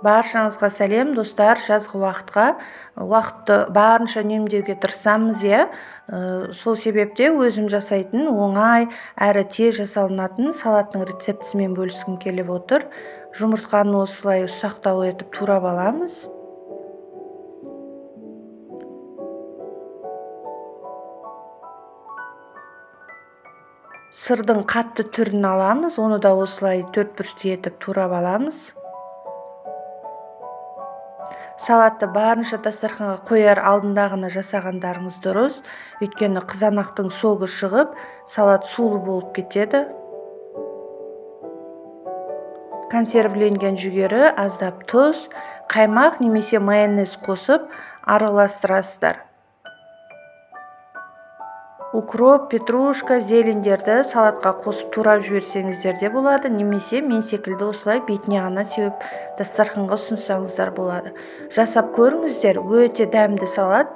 Баршаңызға сәлем достар, жазғы уақытты барынша үнемдеуге тырысамыз, сол себепте өзім жасайтын оңай әрі тез жасалынатын салаттың рецептісімен бөліскім келіп отыр. Жұмыртқаны осылай ұсақтау етіп турап аламыз. Сырдың қатты түрін аламыз, оны да осылай төртбұрышты етіп турап аламыз. Салатты барынша дастарханға қояр алдында ғана жасағандарыңыз дұрыс, өйткені қызанақтың соғы шығып, салат сулы болып кетеді. Консервіленген жүгері, аздап тұз, қаймақ немесе майонез қосып араластырасыздар. Укроп, петрушка, зелендерді салатқа қосып турап жіберсеңіздер де болады, немесе мен секілді осылай бетіне ғана сеуіп дастарханға ұсынсаңыздар болады. Жасап көріңіздер, өте дәмді салат.